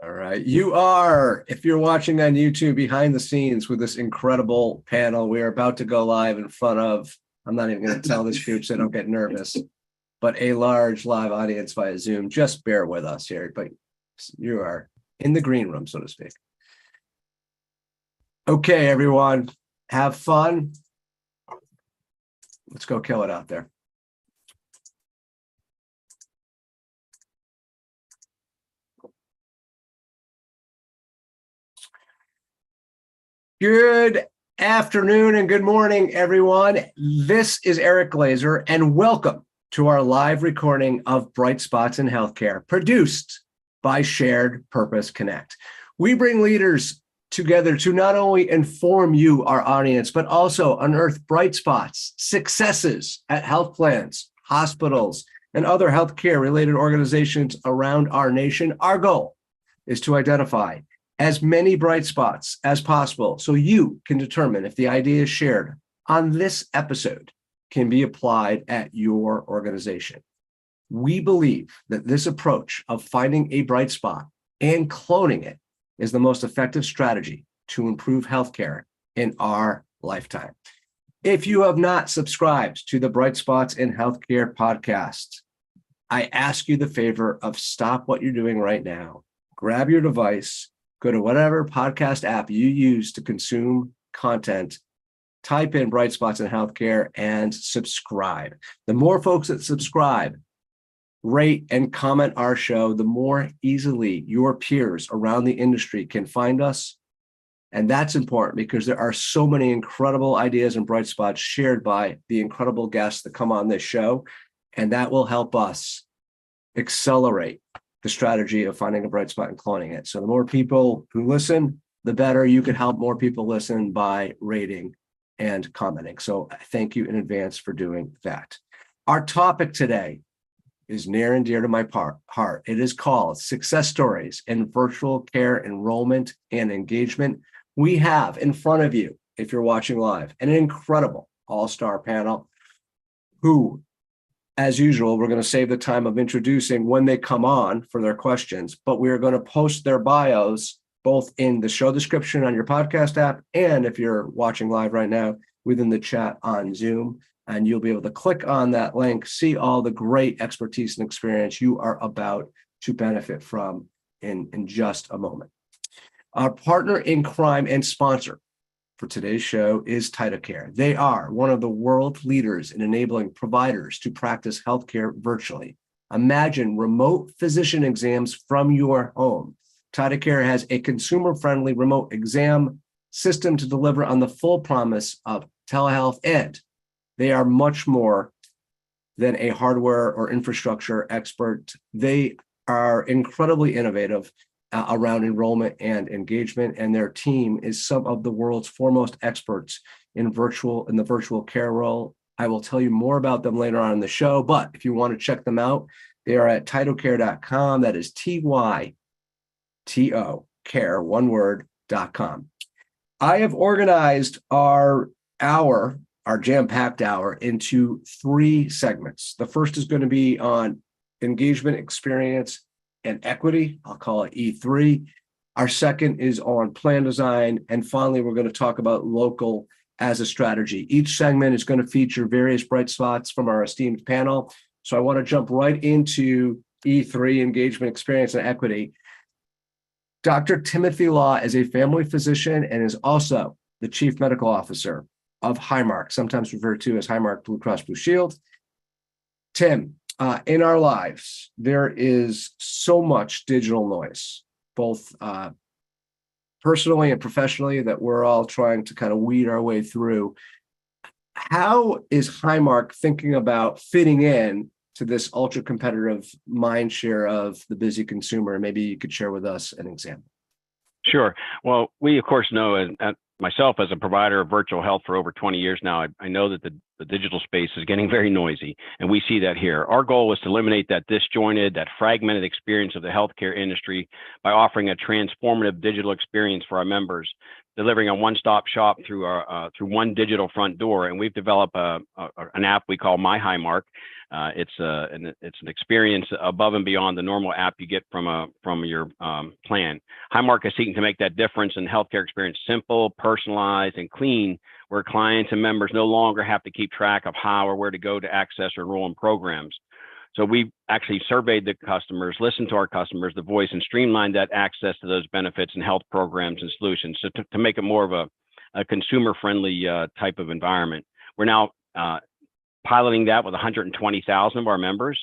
All right. You are, if you're watching on YouTube, behind the scenes with this incredible panel. We are about to go live in front of, I'm not even going to tell this group so I don't get nervous, but a large live audience via Zoom. Just bear with us here, but you are in the green room, so to speak. Okay, everyone, have fun. Let's go kill it out there. Good afternoon and good morning, everyone. This is Eric Glazer, and welcome to our live recording of Bright Spots in Healthcare, produced by Shared Purpose Connect. We bring leaders together to not only inform you, our audience, but also unearth bright spots, successes at health plans, hospitals, and other healthcare-related organizations around our nation. Our goal is to identify as many bright spots as possible so you can determine if the ideas shared on this episode can be applied at your organization. We believe that this approach of finding a bright spot and cloning it is the most effective strategy to improve healthcare in our lifetime. If you have not subscribed to the Bright Spots in Healthcare podcast, I ask you the favor of stop what you're doing right now, grab your device, go to whatever podcast app you use to consume content, type in Bright Spots in Healthcare, and subscribe. The more folks that subscribe, rate, and comment our show, the more easily your peers around the industry can find us. And that's important because there are so many incredible ideas and bright spots shared by the incredible guests that come on this show. And that will help us accelerate the strategy of finding a bright spot and cloning it. So the more people who listen, the better. You can help more people listen by rating and commenting. So thank you in advance for doing that. Our topic today is near and dear to my heart. It is called Success Stories in Virtual Care Enrollment and Engagement. We have in front of you, if you're watching live, an incredible all-star panel who, as usual, we're going to save the time of introducing when they come on for their questions, but we're going to post their bios both in the show description on your podcast app and if you're watching live right now within the chat on Zoom. And you'll be able to click on that link, see all the great expertise and experience you are about to benefit from in just a moment. Our partner in crime and sponsor for today's show is TytoCare. They are one of the world leaders in enabling providers to practice healthcare virtually. Imagine remote physician exams from your home. TytoCare has a consumer-friendly remote exam system to deliver on the full promise of telehealth, and they are much more than a hardware or infrastructure expert. They are incredibly innovative around enrollment and engagement, and their team is some of the world's foremost experts in the virtual care role. I will tell you more about them later on in the show, but if you want to check them out, they are at TytoCare.com. That is TYTO care, one word.com. I have organized our jam-packed hour into three segments. The first is going to be on engagement, experience, and equity. I'll call it E3. Our second is on plan design. And finally, we're going to talk about local as a strategy. Each segment is going to feature various bright spots from our esteemed panel. So I want to jump right into E3, engagement, experience, and equity. Dr. Timothy Law is a family physician and is also the chief medical officer of Highmark, sometimes referred to as Highmark Blue Cross Blue Shield. Tim, in our lives, there is so much digital noise, both personally and professionally, that we're all trying to kind of weed our way through. How is Highmark thinking about fitting in to this ultra competitive mind share of the busy consumer? Maybe you could share with us an example. Sure. Well, we, of course, know myself as a provider of virtual health for over 20 years now, I know that the digital space is getting very noisy, and we see that here. Our goal is to eliminate that disjointed, that fragmented experience of the healthcare industry by offering a transformative digital experience for our members. delivering a one-stop shop through one digital front door. And we've developed an app we call My Highmark. It's an experience above and beyond the normal app you get from your plan. Highmark is seeking to make that difference in healthcare experience simple, personalized, and clean, where clients and members no longer have to keep track of how or where to go to access or enroll in programs. So we actually surveyed the customers, listened to our customers, the voice, and streamlined that access to those benefits and health programs and solutions. So to make it more of a consumer-friendly type of environment. We're now piloting that with 120,000 of our members.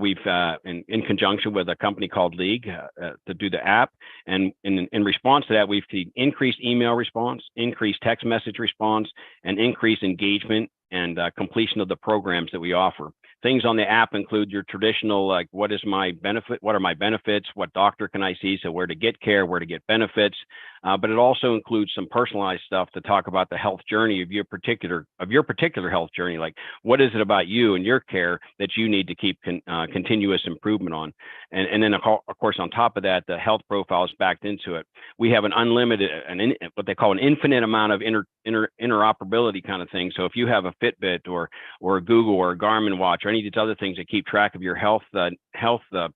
We've in conjunction with a company called League to do the app, and in response to that, we've seen increased email response, increased text message response, and increased engagement and completion of the programs that we offer. Things on the app include your traditional, like, what is my benefit? What are my benefits? What doctor can I see? So where to get care, where to get benefits. But it also includes some personalized stuff to talk about the health journey of your particular health journey. Like, what is it about you and your care that you need to keep continuous improvement on? And then, of course, on top of that, the health profile is backed into it. We have an unlimited, what they call an infinite amount of interoperability kind of thing. So if you have a Fitbit or a Google or a Garmin watch or any of these other things that keep track of your health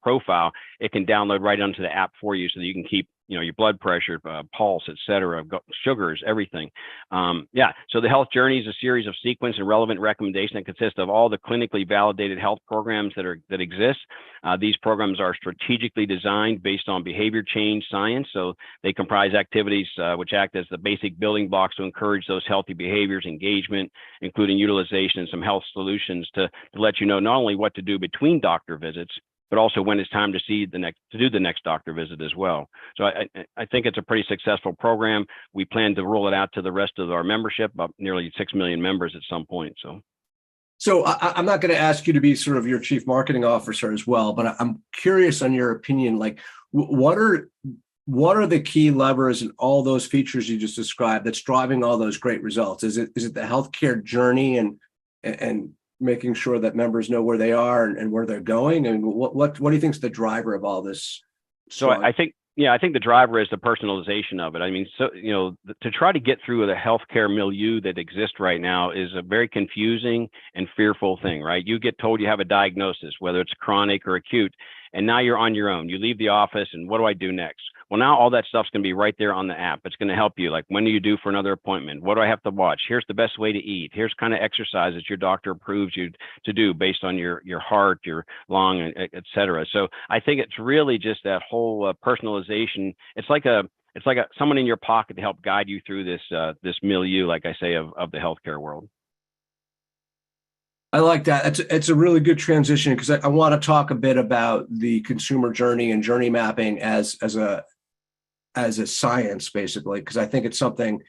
profile, it can download right onto the app for you, so that you can keep your blood pressure, pulse, et cetera, sugars, everything. So the health journey is a series of sequence and relevant recommendations that consist of all the clinically validated health programs that exist. These programs are strategically designed based on behavior change science. So they comprise activities which act as the basic building blocks to encourage those healthy behaviors, engagement, including utilization and some health solutions to let you know not only what to do between doctor visits, but also when it's time to do the next doctor visit as well. So I think it's a pretty successful program. We plan to roll it out to the rest of our membership, about nearly 6 million members at some point. So I'm not going to ask you to be sort of your chief marketing officer as well, but I'm curious on your opinion. Like, what are the key levers and all those features you just described that's driving all those great results? Is it the healthcare journey and making sure that members know where they are and where they're going? And what do you think is the driver of all this? So I think the driver is the personalization of it. I mean, so, to try to get through the healthcare milieu that exists right now is a very confusing and fearful thing, right? You get told you have a diagnosis, whether it's chronic or acute, and now you're on your own. You leave the office, and what do I do next? Well, now all that stuff's going to be right there on the app. It's going to help you. Like, when do you due for another appointment? What do I have to watch? Here's the best way to eat. Here's kind of exercises your doctor approves you to do based on your heart, your lung, et cetera. So I think it's really just that whole personalization. It's like someone in your pocket to help guide you through this milieu, like I say, of the healthcare world. I like that. It's a really good transition, because I want to talk a bit about the consumer journey and journey mapping as a science, basically, because I think it's something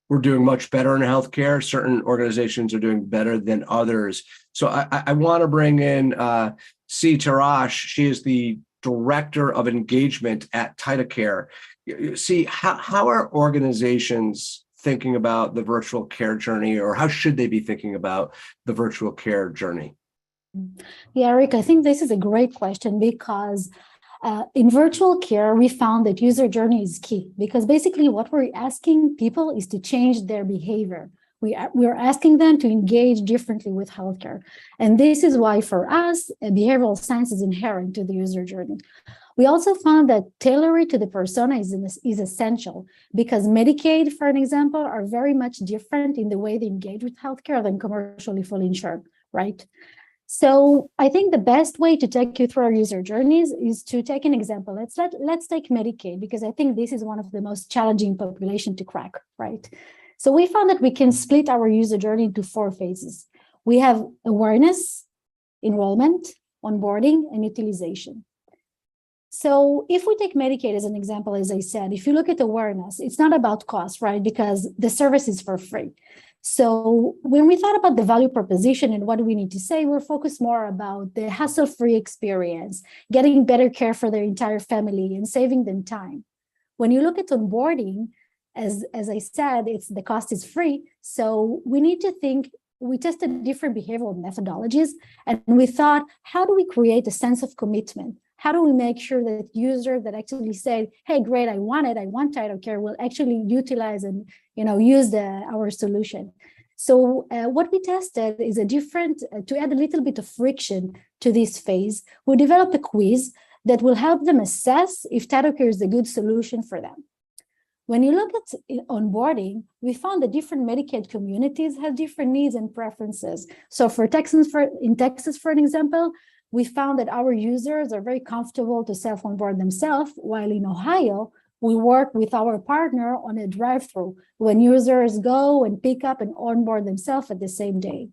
we're doing much better in healthcare. Certain organizations are doing better than others. So I want to bring in Tirosh. She is the Director of Engagement at TytoCare. See, how are organizations thinking about the virtual care journey, or how should they be thinking about the virtual care journey? Yeah, Rick, I think this is a great question, because in virtual care, we found that user journey is key, because basically what we're asking people is to change their behavior. We're asking them to engage differently with healthcare. And this is why, for us, behavioral science is inherent to the user journey. We also found that tailoring to the persona is essential, because Medicaid, for an example, are very much different in the way they engage with healthcare than commercially fully insured, right? So I think the best way to take you through our user journeys is to take an example. Let's take Medicaid, because I think this is one of the most challenging population to crack, right? So we found that we can split our user journey into 4 phases. We have awareness, enrollment, onboarding, and utilization. So if we take Medicaid as an example, as I said, if you look at awareness, it's not about cost, right? Because the service is for free. So when we thought about the value proposition and what do we need to say, we're focused more about the hassle-free experience, getting better care for their entire family and saving them time. When you look at onboarding, as I said, the cost is free. So we need to think, we tested different behavioral methodologies, and we thought, how do we create a sense of commitment? how do we make sure that users that actually say, hey, great, I want TytoCare, will actually utilize and use our solution. So what we tested is to add a little bit of friction to this phase, we developed a quiz that will help them assess if TytoCare is a good solution for them. When you look at onboarding, we found that different Medicaid communities have different needs and preferences. So in Texas, for an example, we found that our users are very comfortable to self-onboard themselves, while in Ohio, we work with our partner on a drive-through when users go and pick up and onboard themselves at the same day.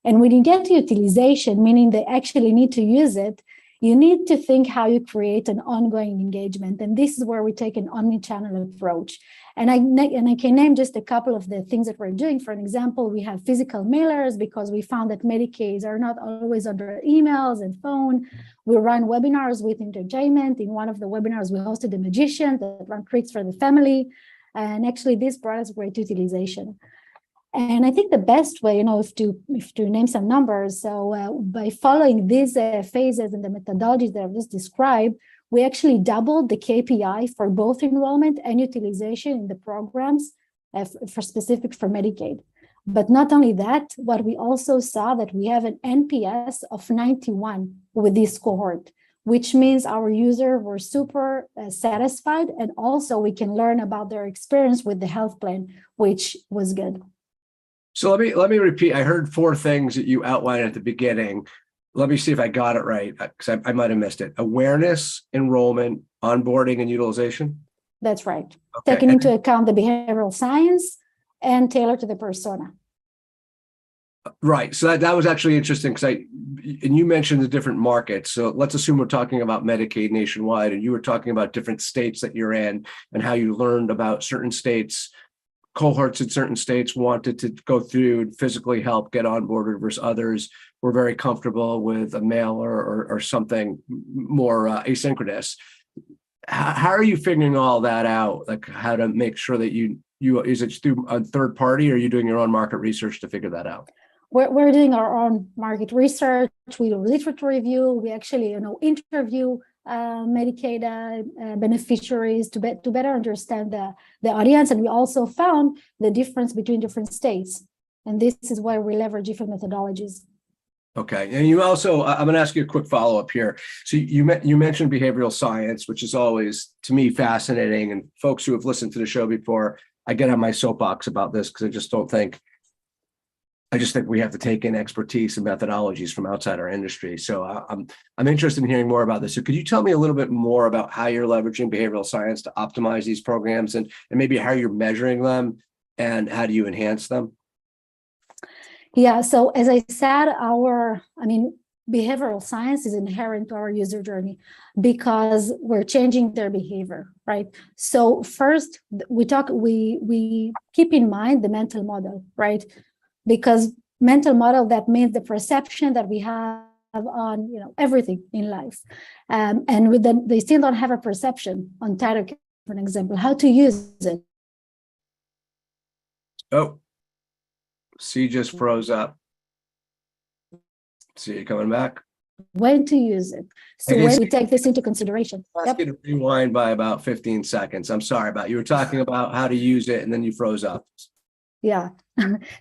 And when you get to utilization, meaning they actually need to use it, you need to think how you create an ongoing engagement. And this is where we take an omni-channel approach. And I can name just a couple of the things that we're doing. For an example, we have physical mailers because we found that Medicaids are not always on their emails and phone. We run webinars with entertainment. In one of the webinars, we hosted a magician that ran tricks for the family. And actually, this brought us great utilization. And I think the best way, if to name some numbers, so by following these phases and the methodologies that I've just described, we actually doubled the KPI for both enrollment and utilization in the programs for Medicaid. But not only that, what we also saw that we have an NPS of 91 with this cohort, which means our users were super satisfied, and also we can learn about their experience with the health plan, which was good. So let me repeat. I heard 4 things that you outlined at the beginning. Let me see if I got it right, because I might have missed it. Awareness, enrollment, onboarding, and utilization. That's right. Okay. Taking into account the behavioral science and tailored to the persona. Right. So that was actually interesting and you mentioned the different markets. So let's assume we're talking about Medicaid nationwide, and you were talking about different states that you're in and how you learned about certain states. Cohorts in certain states wanted to go through and physically help get onboarded versus others were very comfortable with a mailer or something more asynchronous. How are you figuring all that out? Like how to make sure that you is it through a third party, or are you doing your own market research to figure that out? We're doing our own market research. We do literature review. We actually interview Medicaid beneficiaries to better understand the audience, and we also found the difference between different states, and this is why we leverage different methodologies. Okay, and you also, I'm going to ask you a quick follow-up here. So you mentioned behavioral science, which is always to me fascinating, and folks who have listened to the show before, I get on my soapbox about this because I just think we have to take in expertise and methodologies from outside our industry. So I'm interested in hearing more about this. So could you tell me a little bit more about how you're leveraging behavioral science to optimize these programs, and maybe how you're measuring them and how do you enhance them? Yeah, so as I said, behavioral science is inherent to our user journey because we're changing their behavior, right? So first, we keep in mind the mental model, right? Because mental model, that means the perception that we have on everything in life, and with them, they still don't have a perception on TytoCare, for an example, how to use it. Oh, C just froze up. See you coming back. When to use it. So when we take this into consideration. Ask you to rewind by about 15 seconds. I'm sorry you were talking about how to use it and then you froze up. Yeah.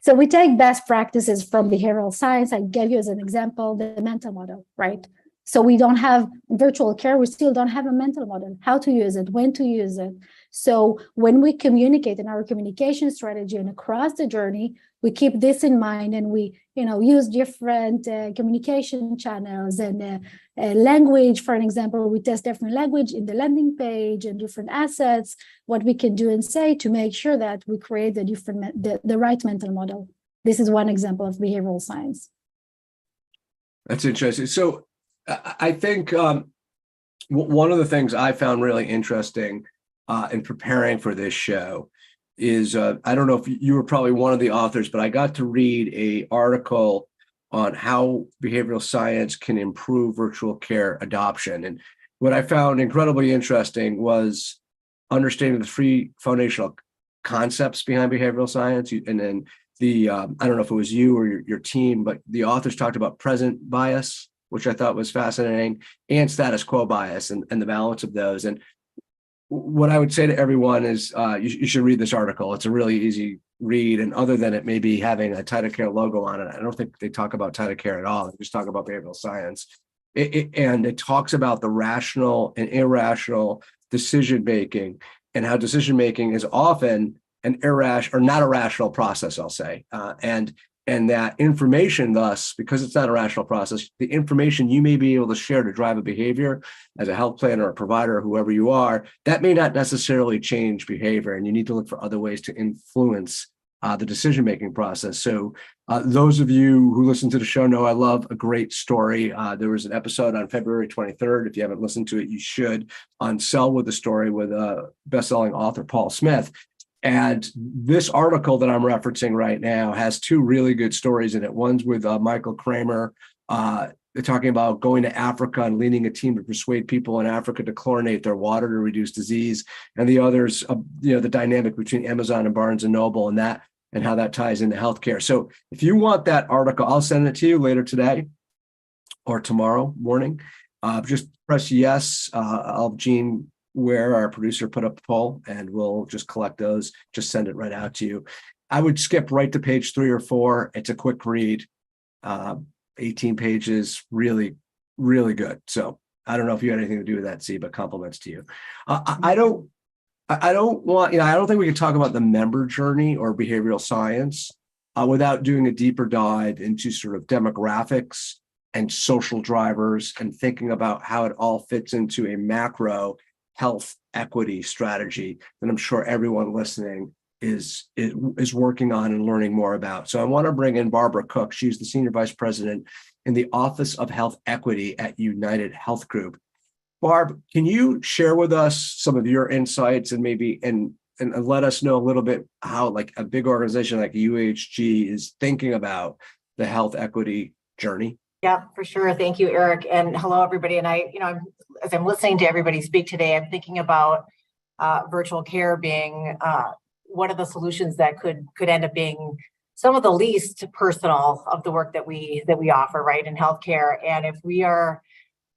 So we take best practices from behavioral science. I gave you as an example the mental model, right? So we don't have virtual care. We still don't have a mental model, how to use it, when to use it. So when we communicate in our communication strategy and across the journey, we keep this in mind, and we use different communication channels and language. For an example, we test different language in the landing page and different assets, what we can do and say to make sure that we create the right mental model. This is one example of behavioral science. That's interesting. So I think one of the things I found really interesting in preparing for this show is, I don't know if you were probably one of the authors, but I got to read an article on how behavioral science can improve virtual care adoption. And what I found incredibly interesting was understanding the 3 foundational concepts behind behavioral science. And then I don't know if it was you or your team, but the authors talked about present bias, which I thought was fascinating, and status quo bias and the balance of those. And what I would say to everyone is you should read this article. It's a really easy read. And other than it maybe having a TytoCare logo on it, I don't think they talk about TytoCare at all. They just talk about behavioral science. And it talks about the rational and irrational decision-making and how decision-making is often an irrational or not a rational process, I'll say. And that information, thus, because it's not a rational process, the information you may be able to share to drive a behavior as a health planner or a provider, or whoever you are, that may not necessarily change behavior. And you need to look for other ways to influence the decision-making process. So those of you who listen to the show know I love a great story. There was an episode on February 23rd. If you haven't listened to it, you should, on Sell with the Story with best-selling author Paul Smith. And this article that I'm referencing right now has two really good stories in it. One's with Michael Kramer. They're talking about going to Africa and leading a team to persuade people in Africa to chlorinate their water to reduce disease. And the others, the dynamic between Amazon and Barnes and Noble and how that ties into healthcare. So if you want that article, I'll send it to you later today or tomorrow morning. Just press yes. I'll have Gene Ware, our producer, put up the poll, and we'll just collect those, just send it right out to you. I would skip right to page 3 or 4. It's a quick read, 18 pages, really, really good. So I don't know if you had anything to do with that, C, but compliments to you. I don't think we can talk about the member journey or behavioral science without doing a deeper dive into sort of demographics and social drivers and thinking about how it all fits into a macro health equity strategy that I'm sure everyone listening is working on and learning more about. So I want to bring in Barbara Koch. She's the Senior Vice President in the Office of Health Equity at UnitedHealth Group. Barb, can you share with us some of your insights and maybe and let us know a little bit how like a big organization like UHG is thinking about the health equity journey? Yeah, for sure. Thank you, Eric. And hello, everybody. And as I'm listening to everybody speak today, I'm thinking about virtual care being one of the solutions that could end up being some of the least personal of the work that we offer, right, in healthcare. And if we are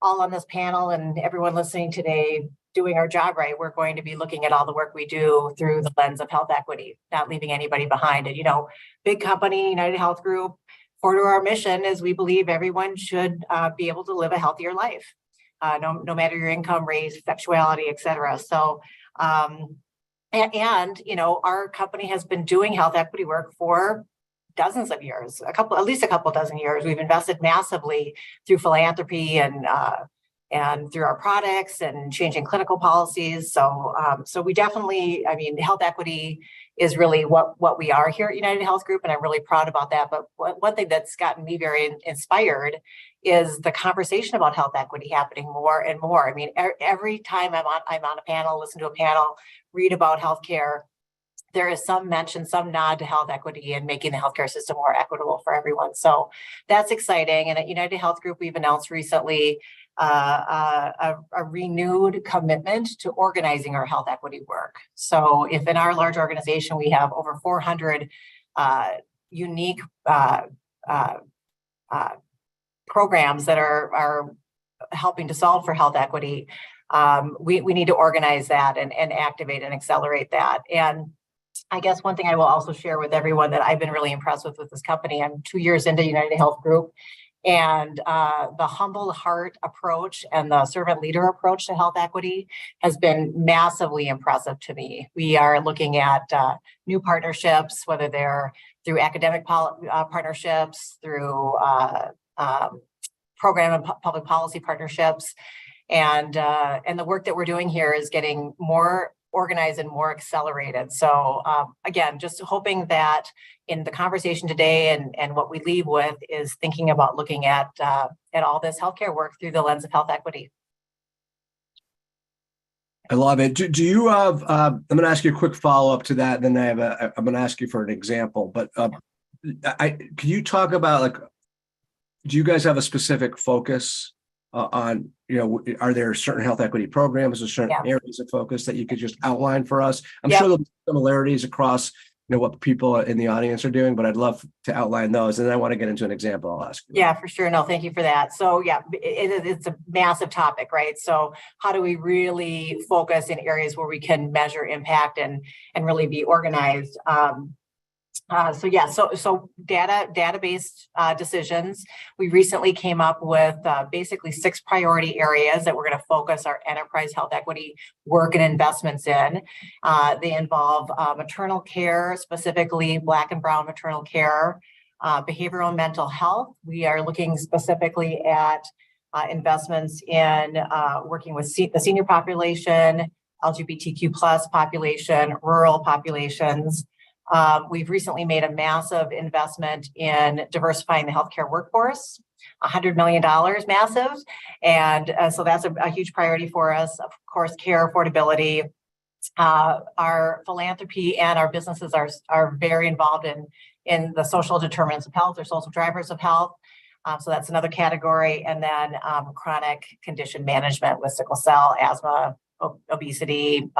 all on this panel and everyone listening today doing our job right, we're going to be looking at all the work we do through the lens of health equity, not leaving anybody behind. And big company, UnitedHealth Group. Core to our mission is we believe everyone should be able to live a healthier life, no matter your income, race, sexuality, et cetera. So, our company has been doing health equity work for dozens of years, at least a couple dozen years. We've invested massively through philanthropy and through our products and changing clinical policies. So we definitely, health equity is really what we are here at UnitedHealth Group, and I'm really proud about that. But one thing that's gotten me very inspired is the conversation about health equity happening more and more. Every time I'm on a panel, listen to a panel, read about healthcare, there is some mention, some nod to health equity and making the healthcare system more equitable for everyone. So that's exciting. And at UnitedHealth Group, we've announced recently a renewed commitment to organizing our health equity work. So if in our large organization, we have over 400 unique programs that are helping to solve for health equity, we need to organize that and activate and accelerate that. And I guess one thing I will also share with everyone that I've been really impressed with this company. I'm 2 years into UnitedHealth Group, and the humble heart approach and the servant leader approach to health equity has been massively impressive to me. We are looking at new partnerships, whether they're through academic partnerships, through program and public policy partnerships, and the work that we're doing here is getting more organized and more accelerated. So again, just hoping that in the conversation today and what we leave with is thinking about looking at all this healthcare work through the lens of health equity. I love it. Do you have, I'm going to ask you a quick follow-up to that, then I'm going to ask you for an example, but could you talk about, do you guys have a specific focus on, are there certain health equity programs or certain areas of focus that you could just outline for us? I'm sure there'll be similarities across know what people in the audience are doing, but I'd love to outline those. And then I want to get into an example I'll ask you. Yeah, for sure. No, thank you for that. So yeah, it's a massive topic, right? So how do we really focus in areas where we can measure impact and really be organized? So data-based decisions. We recently came up with basically 6 priority areas that we're going to focus our enterprise health equity work and investments in. They involve maternal care, specifically Black and Brown maternal care, behavioral and mental health. We are looking specifically at investments in working with the senior population, LGBTQ plus population, rural populations. We've recently made a massive investment in diversifying the healthcare workforce, $100 million, massive. And so that's a huge priority for us. Of course, care affordability. Our philanthropy and our businesses are very involved in the social determinants of health or social drivers of health. So that's another category. And then chronic condition management with sickle cell, asthma, obesity,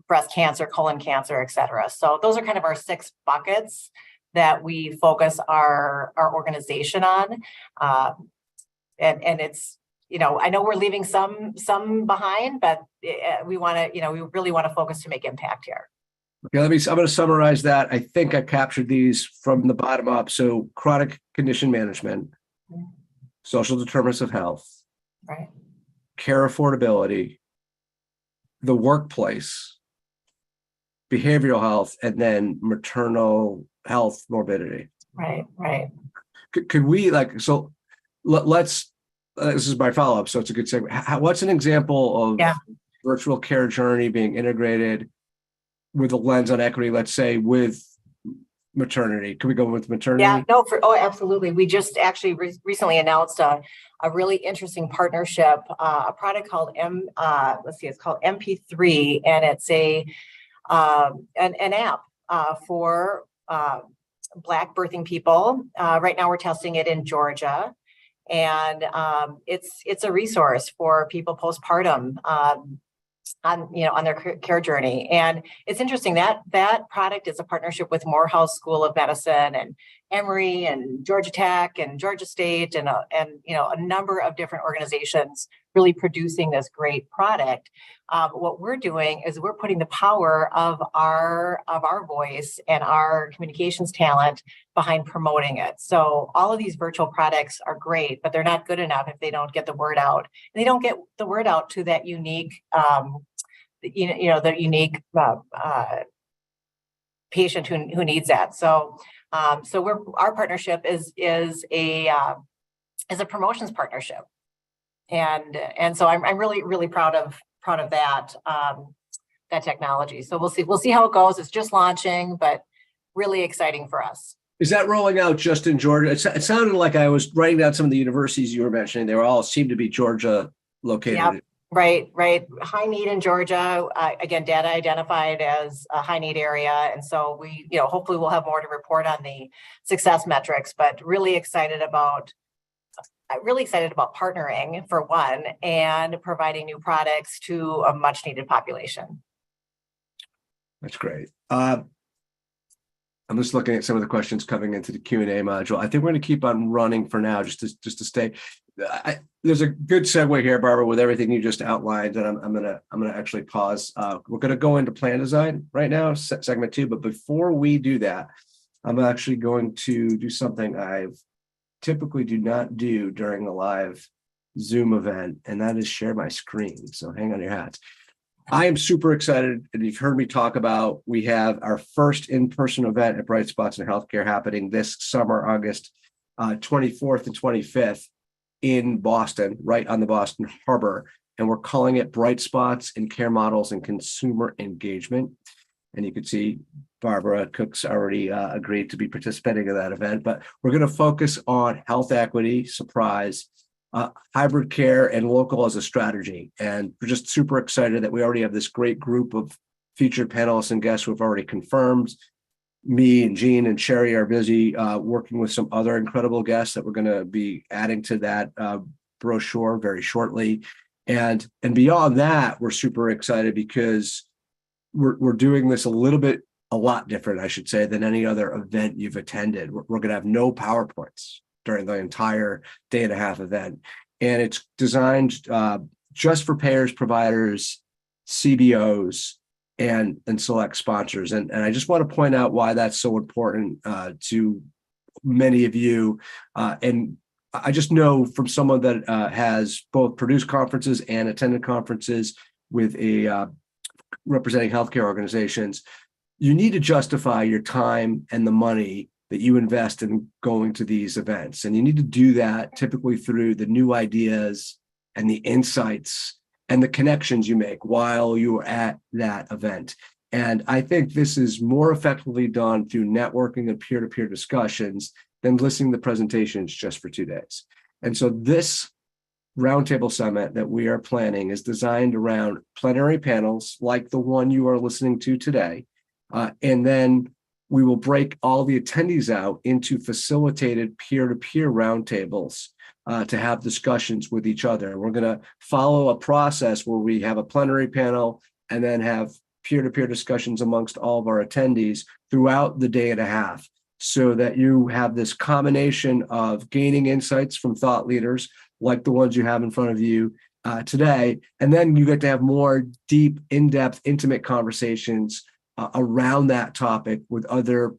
breast cancer, colon cancer, et cetera. So those are kind of our 6 buckets that we focus our organization on. And it's, I know we're leaving some behind, but we want to, we really want to focus to make impact here. Okay, I'm going to summarize that. I think I captured these from the bottom up. So chronic condition management, social determinants of health, right, care affordability, the workplace, behavioral health, and then maternal health morbidity. Right. Could we let's, this is my follow-up, so it's a good segue. What's an example of virtual care journey being integrated with a lens on equity, let's say with maternity? Can we go with maternity? Yeah, no, absolutely. We just actually recently announced a really interesting partnership, a product called it's called MP3, and it's an app for Black birthing people. Right now we're testing it in Georgia, and it's a resource for people postpartum on their care journey. And it's interesting that product is a partnership with Morehouse School of Medicine and Emory and Georgia Tech and Georgia State and a number of different organizations really producing this great product. What we're doing is we're putting the power of our voice and our communications talent behind promoting it. So all of these virtual products are great, but they're not good enough if they don't get the word out. And they don't get the word out to that unique, the unique patient who needs that. So our partnership is a promotions partnership. And so I'm really proud of that technology. So we'll see how it goes. It's just launching, but really exciting for us. Is that rolling out just in Georgia? It sounded like I was writing down some of the universities you were mentioning. They were all seem to be Georgia located. Yep. Right. High need in Georgia. Again, data identified as a high need area. And so we, hopefully we'll have more to report on the success metrics, but really excited about partnering for one and providing new products to a much needed population. That's great. I'm just looking at some of the questions coming into the Q&A module. I think we're going to keep on running for now, just to stay. There's a good segue here, Barbara, with everything you just outlined, and I'm gonna actually pause. We're gonna go into plan design right now, segment 2. But before we do that, I'm actually going to do something I typically do not do during a live Zoom event, and that is share my screen. So hang on your hats. I am super excited, and you've heard me talk about, we have our first in-person event at Bright Spots in Healthcare happening this summer, August 24th and 25th in Boston, right on the Boston Harbor. And we're calling it Bright Spots in Care Models and Consumer Engagement. And you can see Barbara Cook's already agreed to be participating in that event. But we're going to focus on health equity, surprise, hybrid care, and local as a strategy. And we're just super excited that we already have this great group of featured panelists and guests who have already confirmed. Me and Jean and Sherry are busy working with some other incredible guests that we're going to be adding to that brochure very shortly. And beyond that, we're super excited because we're doing this a little bit a lot different, I should say, than any other event you've attended. We're going to have no PowerPoints during the entire day and a half event. And it's designed just for payers, providers, CBOs, and select sponsors. And I just want to point out why that's so important to many of you. And I just know from someone that has both produced conferences and attended conferences with representing healthcare organizations, you need to justify your time and the money that you invest in going to these events. And you need to do that typically through the new ideas and the insights and the connections you make while you are at that event. And I think this is more effectively done through networking and peer-to-peer discussions than listening to presentations just for 2 days. And so this roundtable summit that we are planning is designed around plenary panels like the one you are listening to today. And then we will break all the attendees out into facilitated peer-to-peer roundtables to have discussions with each other. We're going to follow a process where we have a plenary panel and then have peer-to-peer discussions amongst all of our attendees throughout the day and a half, so that you have this combination of gaining insights from thought leaders like the ones you have in front of you today, and then you get to have more deep, in-depth, intimate conversations around that topic with other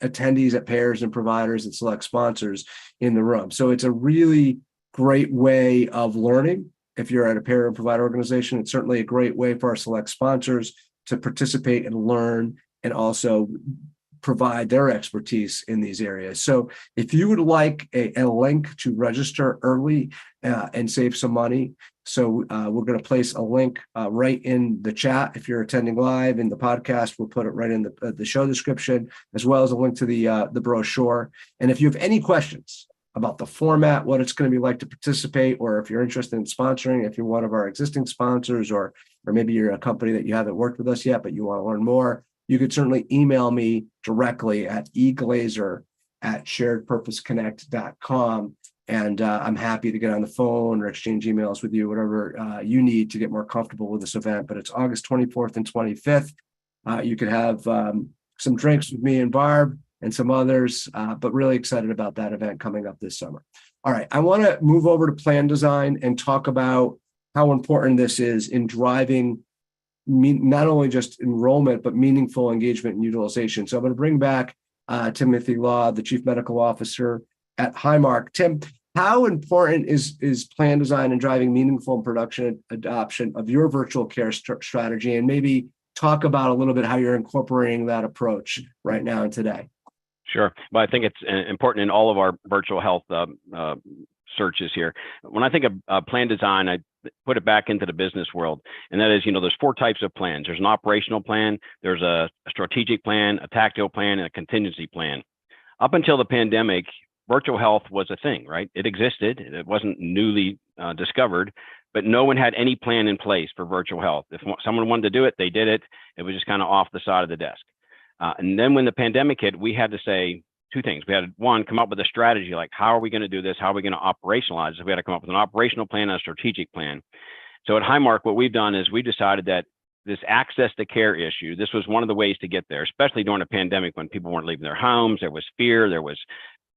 attendees at payers and providers and select sponsors in the room. So it's a really great way of learning. If you're at a payer and provider organization, it's certainly a great way for our select sponsors to participate and learn and also provide their expertise in these areas. So if you would like a link to register early and save some money, so we're going to place a link right in the chat. If you're attending live in the podcast, we'll put it right in the show description, as well as a link to the brochure. And if you have any questions about the format, what it's going to be like to participate, or if you're interested in sponsoring, if you're one of our existing sponsors, or maybe you're a company that you haven't worked with us yet, but you want to learn more, you could certainly email me directly at eglazer@sharedpurposeconnect.com. And I'm happy to get on the phone or exchange emails with you, whatever you need to get more comfortable with this event. But it's August 24th and 25th. You could have some drinks with me and Barb and some others, but really excited about that event coming up this summer. All right, I want to move over to plan design and talk about how important this is in driving not only just enrollment, but meaningful engagement and utilization. So I'm going to bring back Timothy Law, the Chief Medical Officer at Highmark. Tim, how important is plan design in driving meaningful and production adoption of your virtual care strategy? And maybe talk about a little bit how you're incorporating that approach right now and today. Sure. Well, I think it's important in all of our virtual health searches here. When I think of plan design, I put it back into the business world. And that is, there's 4 types of plans. There's an operational plan, there's a strategic plan, a tactical plan, and a contingency plan. Up until the pandemic, virtual health was a thing, right? It existed. It wasn't newly discovered, but no one had any plan in place for virtual health. If someone wanted to do it, they did it. It was just kind of off the side of the desk. And then when the pandemic hit, we had to say 2 things. We had to, one, come up with a strategy, like how are we going to do this? How are we going to operationalize this? We had to come up with an operational plan and a strategic plan. So at Highmark, what we've done is we decided that this access to care issue, this was one of the ways to get there, especially during a pandemic when people weren't leaving their homes, there was fear, there was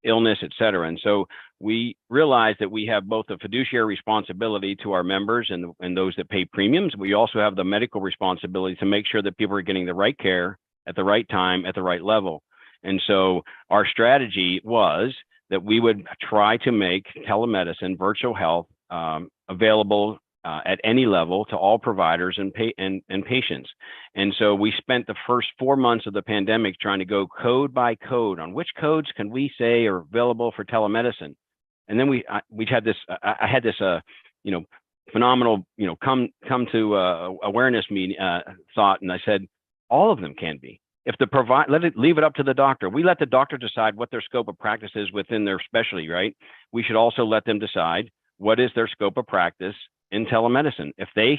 illness, et cetera. And so we realized that we have both a fiduciary responsibility to our members and those that pay premiums. We also have the medical responsibility to make sure that people are getting the right care at the right time, at the right level. And so our strategy was that we would try to make telemedicine, virtual health, available at any level to all providers and patients. And so we spent the first 4 months of the pandemic trying to go code by code on which codes can we say are available for telemedicine. And then we had this, I had this, phenomenal, come to awareness meeting thought, and I said, all of them can be. If leave it up to the doctor. We let the doctor decide what their scope of practice is within their specialty, right? We should also let them decide what is their scope of practice in telemedicine. If they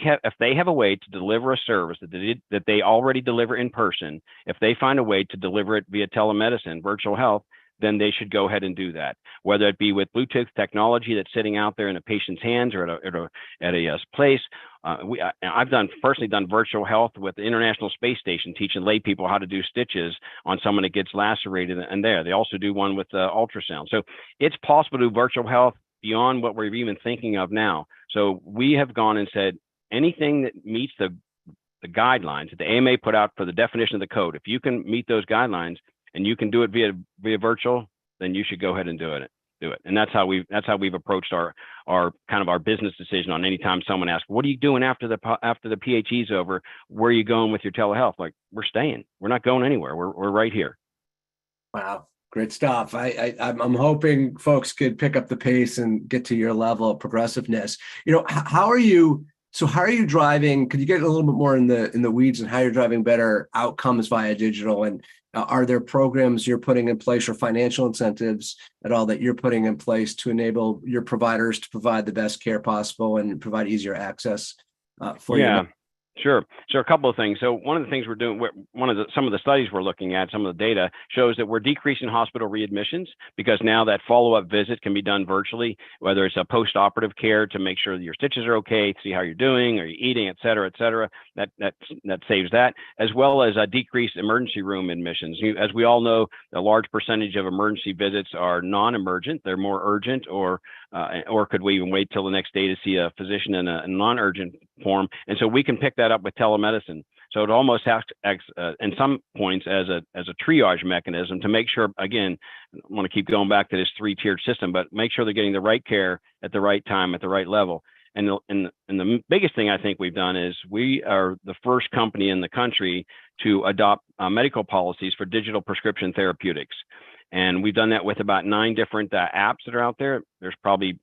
have a way to deliver a service that they already deliver in person, if they find a way to deliver it via telemedicine, virtual health, then they should go ahead and do that. Whether it be with Bluetooth technology that's sitting out there in a patient's hands or at a place. I've personally done virtual health with the International Space Station, teaching lay people how to do stitches on someone that gets lacerated. And they also do one with ultrasound. So it's possible to do virtual health beyond what we're even thinking of now. So we have gone and said anything that meets the guidelines that the AMA put out for the definition of the code, if you can meet those guidelines and you can do it via virtual, then you should go ahead and do it. And that's how we've approached our kind of our business decision on any time someone asks, what are you doing after the PHE's over? Where are you going with your telehealth? Like, we're staying. We're not going anywhere. We're right here. Wow. Great stuff. I'm hoping folks could pick up the pace and get to your level of progressiveness. How are you driving? Could you get a little bit more in the weeds and how you're driving better outcomes via digital? And are there programs you're putting in place or financial incentives at all that you're putting in place to enable your providers to provide the best care possible and provide easier access for you? Yeah. Sure. So a couple of things. So one of the things we're doing, some of the studies we're looking at, some of the data shows that we're decreasing hospital readmissions because now that follow-up visit can be done virtually, whether it's a post-operative care to make sure that your stitches are okay, see how you're doing, are you eating, et cetera, et cetera. That saves that, as well as a decreased emergency room admissions. As we all know, a large percentage of emergency visits are non-emergent. They're more urgent, or could we even wait till the next day to see a physician in a non-urgent form? And so we can pick that up with telemedicine. So it almost acts in some points as a triage mechanism to make sure, again, I want to keep going back to this 3-tiered system, but make sure they're getting the right care at the right time, at the right level. And the biggest thing I think we've done is we are the first company in the country to adopt medical policies for digital prescription therapeutics. And we've done that with about 9 different apps that are out there. There's probably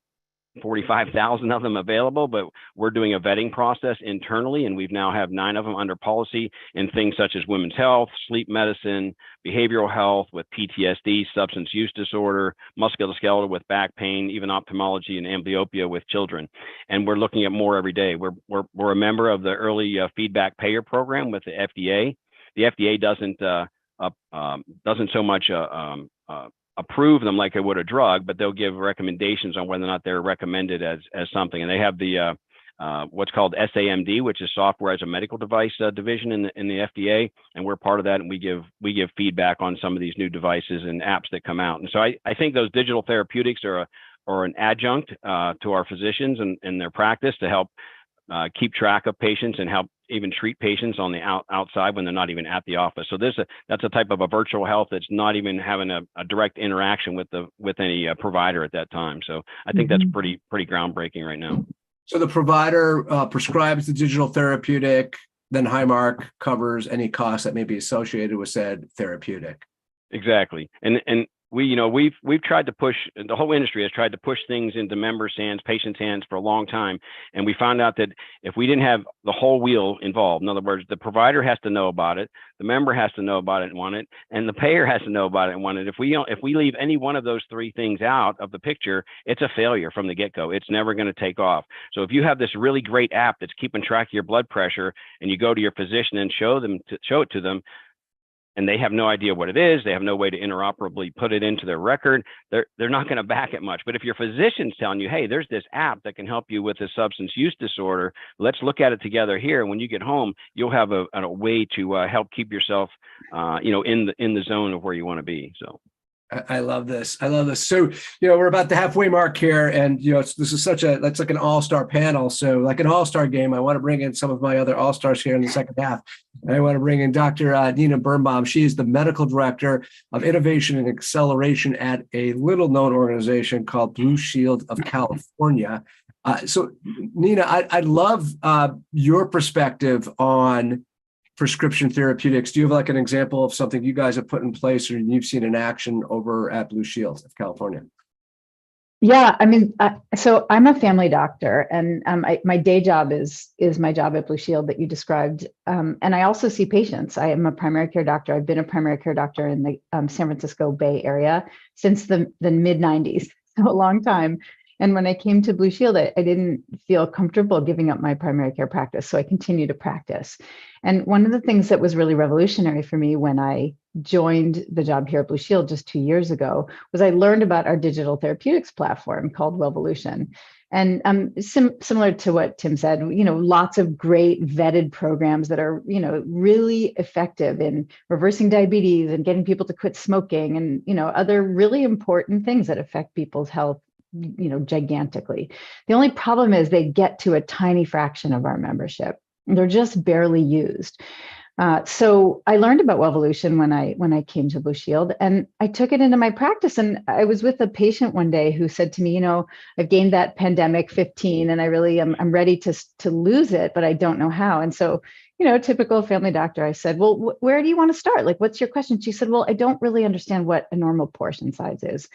45,000 of them available, but we're doing a vetting process internally, and we've now have 9 of them under policy in things such as women's health, sleep medicine, behavioral health with PTSD, substance use disorder, musculoskeletal with back pain, even ophthalmology and amblyopia with children. And we're looking at more every day. We're a member of the early feedback payer program with the FDA. The FDA doesn't so much approve them like they would a drug, but they'll give recommendations on whether or not they're recommended as something. And they have the what's called SAMD, which is software as a medical device division in the FDA, and we're part of that. And we give feedback on some of these new devices and apps that come out. And so I think those digital therapeutics are an adjunct to our physicians and their practice to help keep track of patients and help even treat patients on the outside when they're not even at the office. So that's a type of a virtual health that's not even having a direct interaction with any provider at that time. So I think that's pretty groundbreaking right now. So the provider prescribes the digital therapeutic, then Highmark covers any costs that may be associated with said therapeutic. Exactly. And we've tried to push, the whole industry has tried to push things into members' hands, patients' hands for a long time. And we found out that if we didn't have the whole wheel involved, in other words, the provider has to know about it, the member has to know about it and want it, and the payer has to know about it and want it. If we leave any one of those 3 things out of the picture, it's a failure from the get-go. It's never going to take off. So if you have this really great app that's keeping track of your blood pressure and you go to your physician and show it to them, and they have no idea what it is, they have no way to interoperably put it into their record, they're not going to back it much. But if your physician's telling you, hey, there's this app that can help you with a substance use disorder, let's look at it together here. And when you get home, you'll have a way to help keep yourself, in the zone of where you want to be. So. I love this. So, we're about the halfway mark here, and this is that's like an all-star panel. So, like an all-star game, I want to bring in some of my other all-stars here in the second half. I want to bring in Dr. Nina Birnbaum. She is the medical director of innovation and acceleration at a little-known organization called Blue Shield of California. So, Nina, I'd love your perspective on prescription therapeutics. Do you have like an example of something you guys have put in place or you've seen in action over at Blue Shield of California? Yeah, I mean, so I'm a family doctor, and my day job is my job at Blue Shield that you described. And I also see patients. I am a primary care doctor. I've been a primary care doctor in the San Francisco Bay Area since the mid 90s, so a long time. And when I came to Blue Shield, I didn't feel comfortable giving up my primary care practice. So I continued to practice. And one of the things that was really revolutionary for me when I joined the job here at Blue Shield just 2 years ago was I learned about our digital therapeutics platform called Wellvolution. And similar to what Tim said, lots of great vetted programs that are, really effective in reversing diabetes and getting people to quit smoking and, other really important things that affect people's health, gigantically. The only problem is they get to a tiny fraction of our membership. They're just barely used. So I learned about Wellvolution when I came to Blue Shield, and I took it into my practice. And I was with a patient one day who said to me, I've gained that pandemic 15, and I really I'm ready to lose it, but I don't know how. And so, typical family doctor, I said, well, where do you want to start? Like, what's your question? She said, well, I don't really understand what a normal portion size is.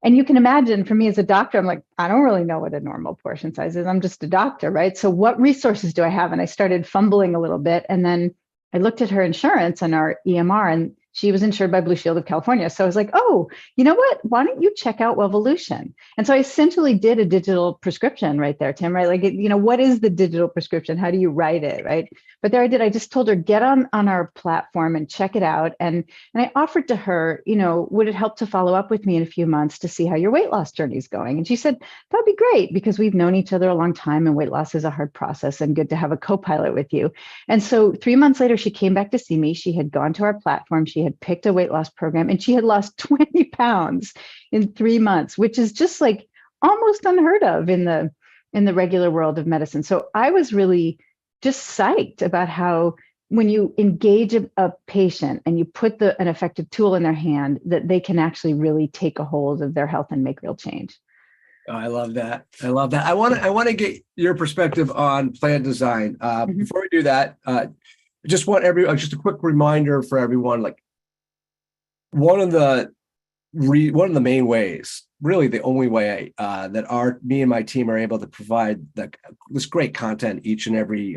And you can imagine for me as a doctor, I'm like, I don't really know what a normal portion size is. I'm just a doctor, right? So what resources do I have? And I started fumbling a little bit. And then I looked at her insurance and our EMR, and she was insured by Blue Shield of California. So I was like, oh, you know what? Why don't you check out Wellvolution? And so I essentially did a digital prescription right there, Tim, right? Like, what is the digital prescription? How do you write it, right? But there I did. I just told her, get on our platform and check it out. And I offered to her, would it help to follow up with me in a few months to see how your weight loss journey is going? And she said, that'd be great, because we've known each other a long time and weight loss is a hard process and good to have a co-pilot with you. And so 3 months later, she came back to see me. She had gone to our platform. She had picked a weight loss program, and she had lost 20 pounds in 3 months, which is just like almost unheard of in the regular world of medicine. So I was really just psyched about how when you engage a patient and you put an effective tool in their hand, that they can actually really take a hold of their health and make real change. Oh, I love that. I want to get your perspective on plan design. Before we do that, just a quick reminder for everyone, like one of the main ways, really the only way that me and my team are able to provide this great content each and every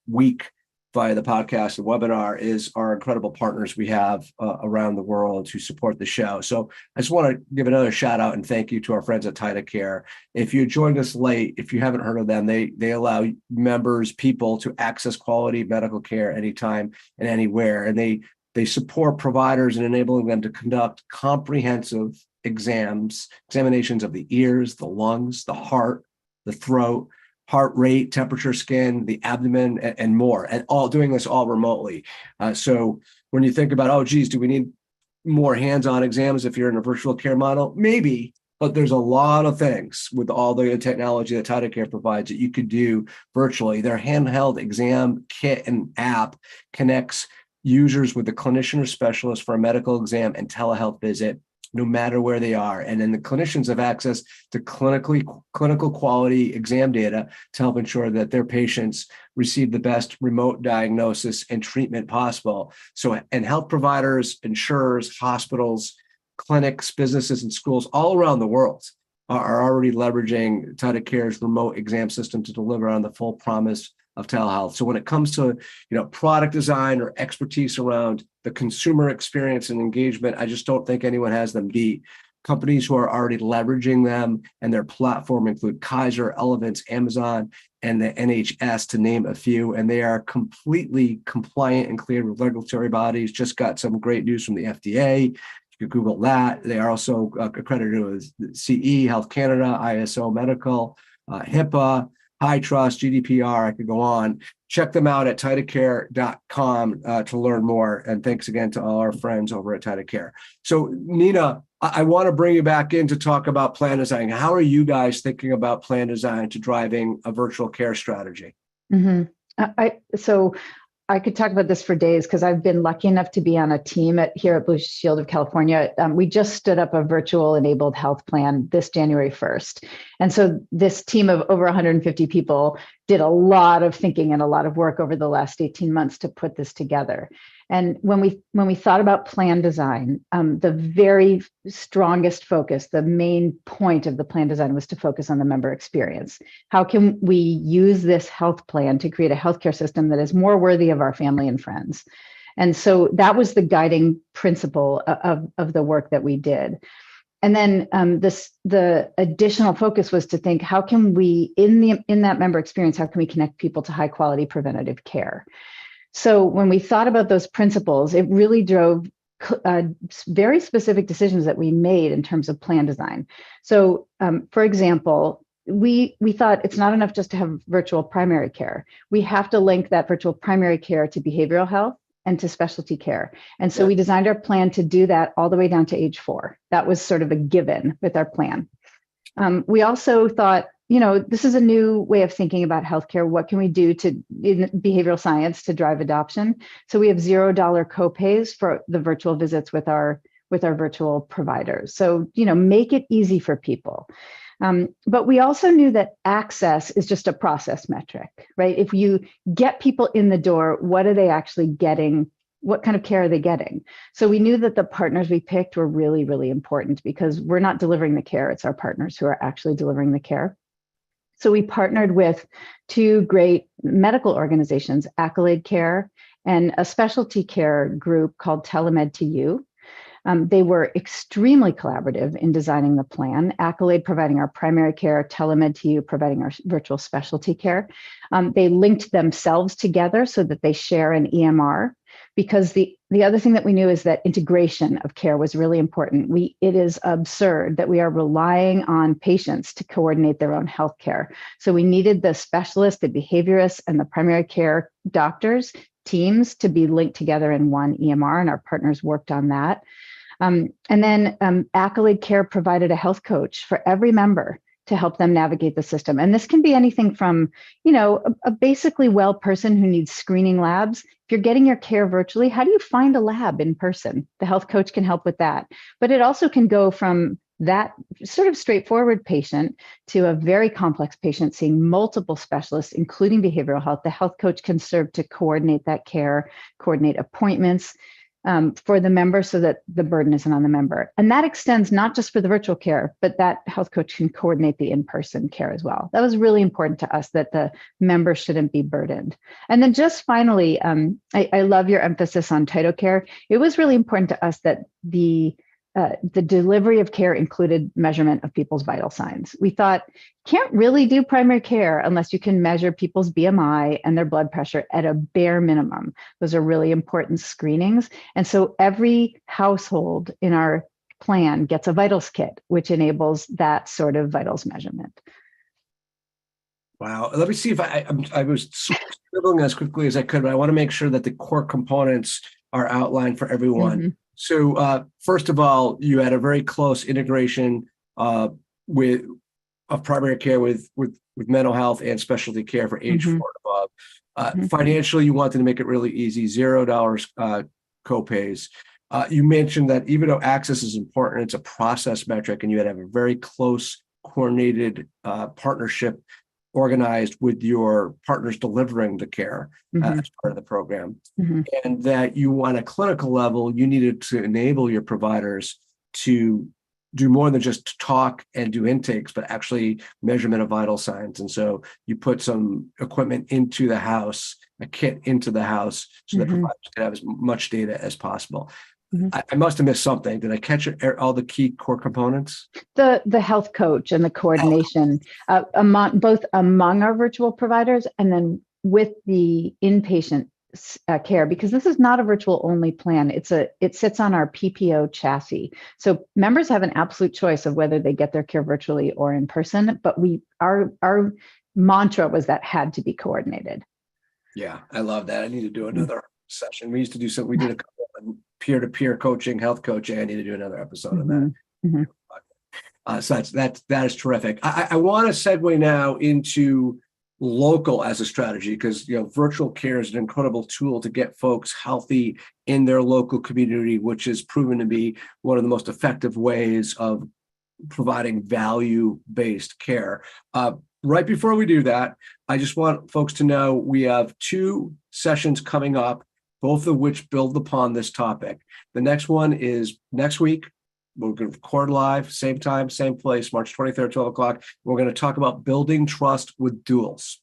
week via the podcast and webinar is our incredible partners we have around the world who support the show. So I just want to give another shout out and thank you to our friends at TytoCare. If you joined us late, if you haven't heard of them, they allow people to access quality medical care anytime and anywhere. And they support providers in enabling them to conduct comprehensive examinations of the ears, the lungs, the heart, the throat, heart rate, temperature, skin, the abdomen, and more, and all doing this all remotely. So when you think about, do we need more hands-on exams if you're in a virtual care model? Maybe, but there's a lot of things with all the technology that TytoCare provides that you could do virtually. Their handheld exam kit and app connects users with a clinician or specialist for a medical exam and telehealth visit, no matter where they are. And then the clinicians have access to clinical quality exam data to help ensure that their patients receive the best remote diagnosis and treatment possible. So, and health providers, insurers, hospitals, clinics, businesses, and schools all around the world are already leveraging TytoCare's remote exam system to deliver on the full promise of telehealth. So when it comes to product design or expertise around the consumer experience and engagement, I just don't think anyone has them beat. Companies who are already leveraging them and their platform include Kaiser, Elevance, Amazon, and the NHS, to name a few, and they are completely compliant and cleared with regulatory bodies. Just got some great news from the FDA. You can Google that. They are also accredited with CE, Health Canada, ISO Medical, HIPAA, High Trust, GDPR, I could go on. Check them out at TytoCare.com to learn more. And thanks again to all our friends over at TytoCare. So Nina, I want to bring you back in to talk about plan design. How are you guys thinking about plan design to driving a virtual care strategy? So I could talk about this for days because I've been lucky enough to be on a team here at Blue Shield of California. We just stood up a virtual enabled health plan this January 1st. And so this team of over 150 people did a lot of thinking and a lot of work over the last 18 months to put this together. And when we thought about plan design, the very strongest focus, the main point of the plan design was to focus on the member experience. How can we use this health plan to create a healthcare system that is more worthy of our family and friends? And so that was the guiding principle of the work that we did. And then the additional focus was to think, how can we, in that member experience, how can we connect people to high quality preventative care? So when we thought about those principles, it really drove very specific decisions that we made in terms of plan design. So, for example, we thought it's not enough just to have virtual primary care. We have to link that virtual primary care to behavioral health and to specialty care. And so we designed our plan to do that all the way down to age 4. That was sort of a given with our plan. We also thought, this is a new way of thinking about healthcare. What can we do in behavioral science to drive adoption? So we have $0 copays for the virtual visits with our virtual providers. So, make it easy for people. But we also knew that access is just a process metric, right? If you get people in the door, what are they actually getting? What kind of care are they getting? So we knew that the partners we picked were really, really important because we're not delivering the care. It's our partners who are actually delivering the care. So we partnered with 2 great medical organizations, Accolade Care and a specialty care group called Telemed2U. They were extremely collaborative in designing the plan, Accolade providing our primary care, Telemed2U providing our virtual specialty care. They linked themselves together so that they share an EMR, because the other thing that we knew is that integration of care was really important. It is absurd that we are relying on patients to coordinate their own healthcare. So we needed the specialists, the behaviorists, and the primary care doctors teams to be linked together in one EMR, and our partners worked on that. And then Accolade Care provided a health coach for every member to help them navigate the system. And this can be anything from, a basically well person who needs screening labs. If you're getting your care virtually, how do you find a lab in person? The health coach can help with that. But it also can go from that sort of straightforward patient to a very complex patient seeing multiple specialists, including behavioral health. The health coach can serve to coordinate that care, coordinate appointments, for the member so that the burden isn't on the member. And that extends not just for the virtual care, but that health coach can coordinate the in-person care as well. That was really important to us, that the member shouldn't be burdened. And then just finally, I love your emphasis on TytoCare. It was really important to us that the delivery of care included measurement of people's vital signs. We thought, can't really do primary care unless you can measure people's BMI and their blood pressure at a bare minimum. Those are really important screenings. And so every household in our plan gets a vitals kit, which enables that sort of vitals measurement. Wow. Let me see if I was scribbling as quickly as I could, but I want to make sure that the core components are outlined for everyone. Mm-hmm. So first of all, you had a very close integration of primary care with mental health and specialty care for age 4 and above. Financially, you wanted to make it really easy, $0 copays. You mentioned that even though access is important, it's a process metric, and you had to have a very close, coordinated partnership organized with your partners delivering the care as part of the program. And that you, on a clinical level, you needed to enable your providers to do more than just talk and do intakes, but actually measurement of vital signs. And so you put some equipment into the house, a kit into the house, so that providers can have as much data as possible. I must have missed something. Did I catch all the key core components? The health coach and the coordination among our virtual providers, and then with the inpatient care, because this is not a virtual only plan. It sits on our PPO chassis. So members have an absolute choice of whether they get their care virtually or in person, but our mantra was that had to be coordinated. Yeah, I love that. I need to do another session. We used to do something. We did a couple of peer-to-peer coaching, health coaching. I need to do another episode of that. So that is terrific. I want to segue now into local as a strategy, because virtual care is an incredible tool to get folks healthy in their local community, which has proven to be one of the most effective ways of providing value-based care. Right before we do that, I just want folks to know we have 2 sessions coming up, both of which build upon this topic. The next one is next week. We're going to record live, same time, same place, March 23rd, 12 o'clock. We're going to talk about building trust with duals,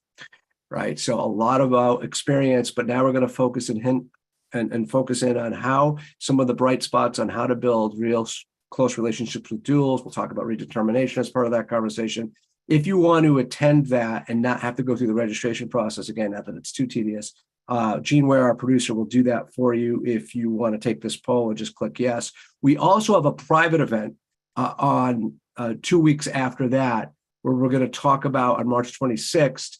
right? So a lot about experience, but now we're going to focus and focus in on how some of the bright spots on how to build real close relationships with duals. We'll talk about redetermination as part of that conversation. If you want to attend that and not have to go through the registration process, again, not that it's too tedious, Gene Ware, our producer, will do that for you if you want to take this poll and just click yes. We also have a private event on 2 weeks after that, where we're going to talk about on March 26th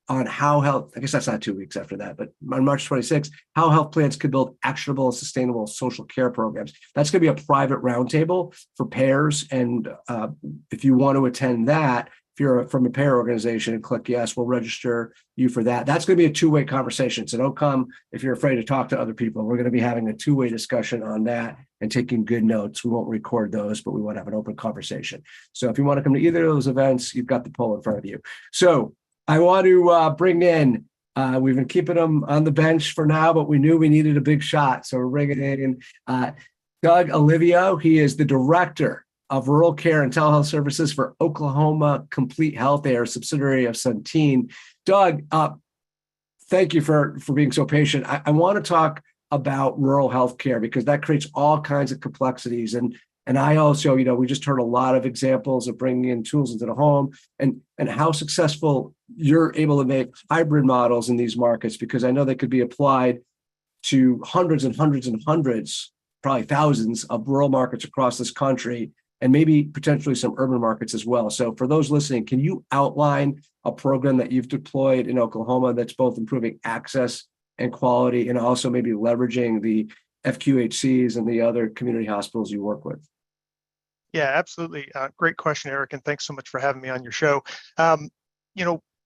on how health, I guess that's not 2 weeks after that, but on March 26th, how health plans could build actionable and sustainable social care programs. That's going to be a private roundtable for payers. And if you want to attend that, if you're from a payer organization and click yes, we'll register you for that. That's going to be a two-way conversation. So don't come if you're afraid to talk to other people. We're going to be having a two-way discussion on that and taking good notes. We won't record those, but we want to have an open conversation. So if you want to come to either of those events, you've got the poll in front of you. So I want to bring in, we've been keeping them on the bench for now, but we knew we needed a big shot. So we're bringing in Doug Olivo. He is the director of Rural Care and Telehealth Services for Oklahoma Complete Health. They are a subsidiary of Centene. Doug, thank you for being so patient. I want to talk about rural healthcare because that creates all kinds of complexities. And I also, we just heard a lot of examples of bringing in tools into the home and how successful you're able to make hybrid models in these markets, because I know they could be applied to hundreds and hundreds and hundreds, probably thousands of rural markets across this country, and maybe potentially some urban markets as well. So for those listening, can you outline a program that you've deployed in Oklahoma that's both improving access and quality and also maybe leveraging the FQHCs and the other community hospitals you work with? Yeah, absolutely. Great question, Eric, and thanks so much for having me on your show.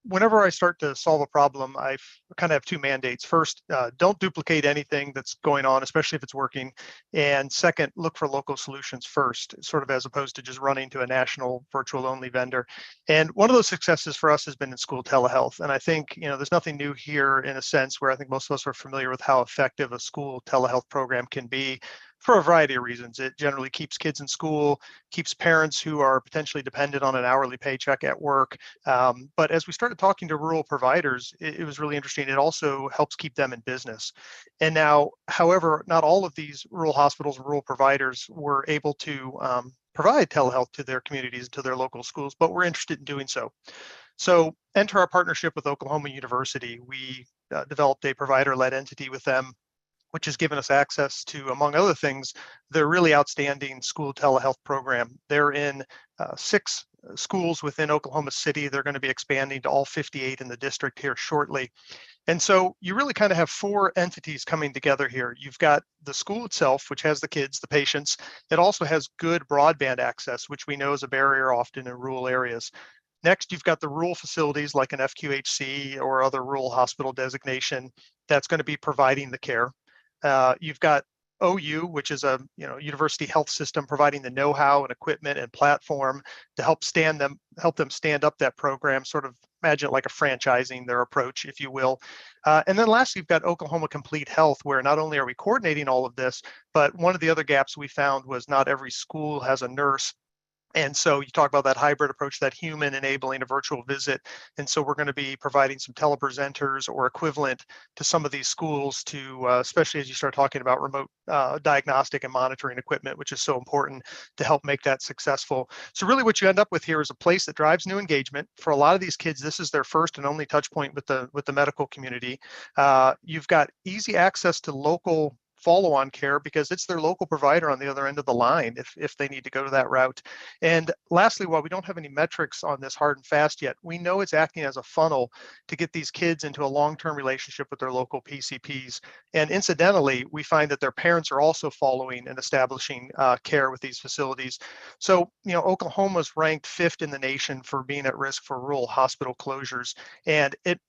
Whenever I start to solve a problem, I kind of have two mandates. First, don't duplicate anything that's going on, especially if it's working. And second, look for local solutions first, sort of as opposed to just running to a national virtual only vendor. And one of those successes for us has been in school telehealth. And I think, there's nothing new here in a sense where I think most of us are familiar with how effective a school telehealth program can be for a variety of reasons. It generally keeps kids in school, keeps parents who are potentially dependent on an hourly paycheck at work. But as we started talking to rural providers, it was really interesting. It also helps keep them in business. And now, however, not all of these rural hospitals, rural providers were able to provide telehealth to their communities, to their local schools, but we're interested in doing so. So enter our partnership with Oklahoma University. We developed a provider-led entity with them, which has given us access to, among other things, their really outstanding school telehealth program. They're in 6 schools within Oklahoma City. They're going to be expanding to all 58 in the district here shortly. And so you really kind of have 4 entities coming together here. You've got the school itself, which has the kids, the patients. It also has good broadband access, which we know is a barrier often in rural areas. Next, you've got the rural facilities like an FQHC or other rural hospital designation that's going to be providing the care. You've got OU, which is a university health system providing the know-how and equipment and platform to help them stand up that program, sort of imagine it like a franchising their approach, if you will. And then lastly, you've got Oklahoma Complete Health, where not only are we coordinating all of this, but one of the other gaps we found was not every school has a nurse. And so you talk about that hybrid approach, that human enabling a virtual visit. And so we're going to be providing some telepresenters or equivalent to some of these schools to, especially as you start talking about remote diagnostic and monitoring equipment, which is so important to help make that successful. So really what you end up with here is a place that drives new engagement. For a lot of these kids, this is their first and only touch point with the medical community. You've got easy access to local follow-on care because it's their local provider on the other end of the line if they need to go to that route. And lastly, while we don't have any metrics on this hard and fast yet, we know it's acting as a funnel to get these kids into a long-term relationship with their local PCPs. And incidentally, we find that their parents are also following and establishing care with these facilities. So, Oklahoma's ranked 5th in the nation for being at risk for rural hospital closures. And it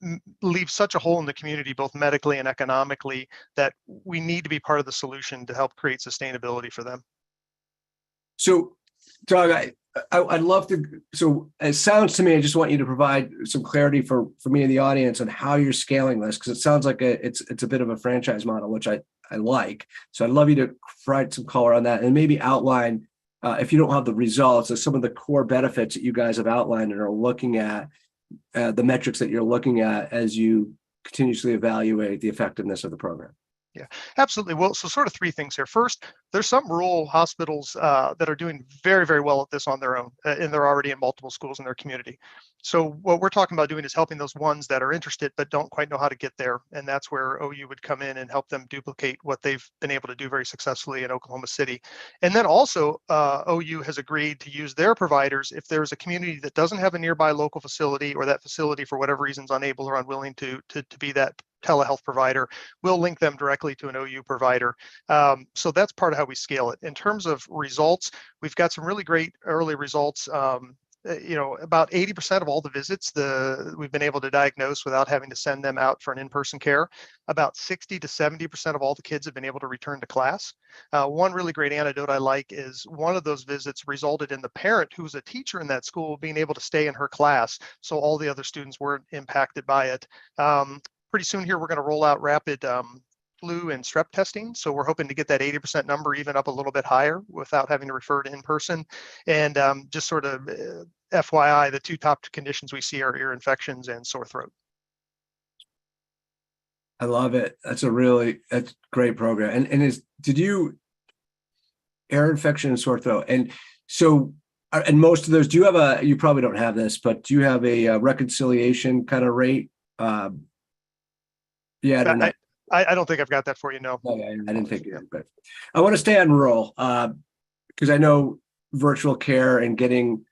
leaves such a hole in the community, both medically and economically, that we need to be part of the solution to help create sustainability for them. So, Doug, I'd love to. So it sounds to me, I just want you to provide some clarity for me and the audience on how you're scaling this, because it sounds like it's a bit of a franchise model, which I like. So I'd love you to provide some color on that and maybe outline, if you don't have the results, of some of the core benefits that you guys have outlined and are looking at, the metrics that you're looking at as you continuously evaluate the effectiveness of the program. Yeah, absolutely. Well, so sort of three things here. First, there's some rural hospitals that are doing very, very well at this on their own, and they're already in multiple schools in their community. So what we're talking about doing is helping those ones that are interested but don't quite know how to get there, and that's where OU would come in and help them duplicate what they've been able to do very successfully in Oklahoma City. And then also, OU has agreed to use their providers if there's a community that doesn't have a nearby local facility, or that facility for whatever reason is unable or unwilling to be that telehealth provider. We'll link them directly to an OU provider. So that's part of how we scale it. In terms of results, we've got some really great early results. About 80% of all the visits we've been able to diagnose without having to send them out for an in-person care. About 60 to 70% of all the kids have been able to return to class. One really great anecdote I like is one of those visits resulted in the parent, who was a teacher in that school, being able to stay in her class, so all the other students weren't impacted by it. Pretty soon here, we're going to roll out rapid flu and strep testing. So we're hoping to get that 80% number even up a little bit higher without having to refer to in person. And just sort of FYI, the two top conditions we see are ear infections and sore throat. I love it. That's a great program. And did you ear infection and sore throat? And so, and most of those, you probably don't have this, but do you have a reconciliation kind of rate? Yeah, I don't think I've got that for you. No. I didn't think you did, but I want to stay on rural because I know virtual care and getting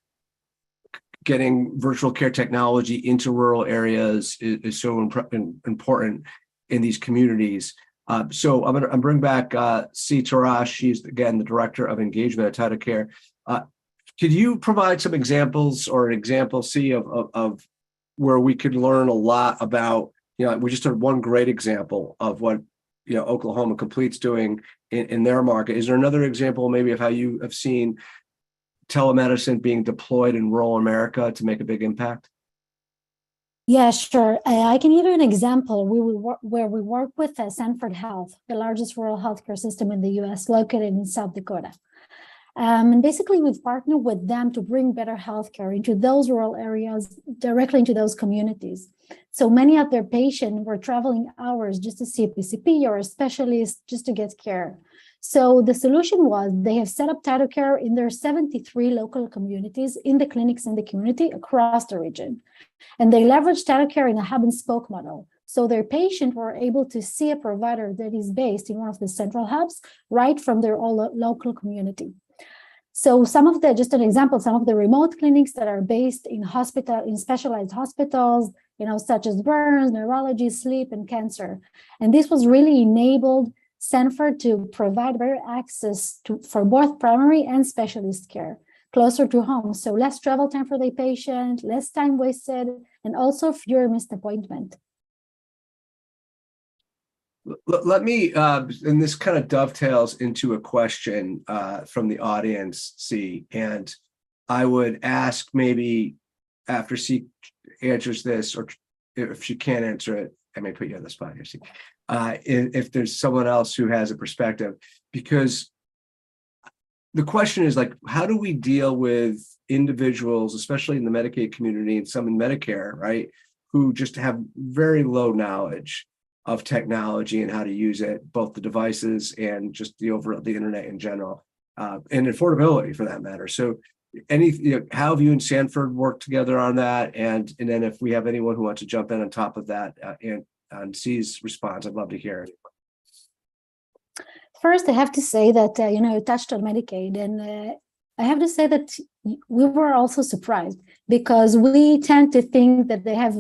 virtual care technology into rural areas is so important in these communities. So I'm bring back C. Tirosh. She's again the director of engagement at TytoCare. Could you provide some examples or an example, C, of where we could learn a lot about? We just heard one great example of what Oklahoma Complete's doing in their market. Is there another example maybe of how you have seen telemedicine being deployed in rural America to make a big impact? Yeah, sure. I can give you an example. Where we work with Sanford Health, the largest rural healthcare system in the U.S., located in South Dakota. And basically, we've partnered with them to bring better healthcare into those rural areas, directly into those communities. So many of their patients were traveling hours just to see a PCP or a specialist just to get care. So the solution was they have set up TytoCare in their 73 local communities, in the clinics in the community across the region. And they leveraged TytoCare in a hub and spoke model. So their patients were able to see a provider that is based in one of the central hubs right from their local community. So just an example, some of the remote clinics that are based in specialized hospitals, such as burns, neurology, sleep, and cancer. And this was really enabled Sanford to provide better access for both primary and specialist care closer to home. So less travel time for the patient, less time wasted, and also fewer missed appointments. Let me, and this kind of dovetails into a question from the audience, C. And I would ask maybe after C answers this, or if she can't answer it, I may put you on the spot here, C. If there's someone else who has a perspective, because the question is how do we deal with individuals, especially in the Medicaid community and some in Medicare, right, who just have very low knowledge of technology and how to use it, both the devices and just the internet in general, and affordability for that matter. So how have you and Sanford worked together on that? And then if we have anyone who wants to jump in on top of that and on C's response, I'd love to hear it. First, I have to say that, you touched on Medicaid, and I have to say that we were also surprised because we tend to think that they have,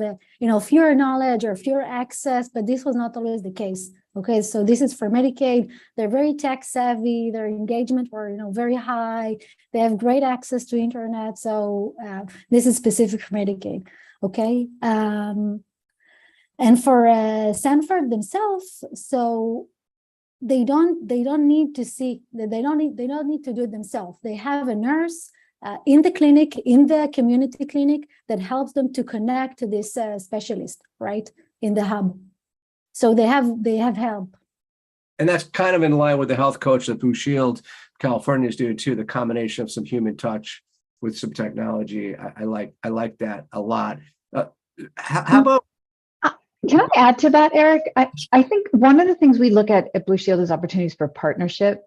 fewer knowledge or fewer access, but this was not always the case. Okay, so this is for Medicaid. They're very tech savvy. Their engagement were, very high. They have great access to internet. So this is specific for Medicaid. Okay, and for Sanford themselves, so they don't need to do it themselves. They have a nurse in the clinic, in the community clinic, that helps them to connect to this specialist, right, in the hub. So they have help. And that's kind of in line with the health coach that Blue Shield California is doing too, the combination of some human touch with some technology. I like that a lot. How about Can I add to that, Eric? I think one of the things we look at Blue Shield is opportunities for partnership.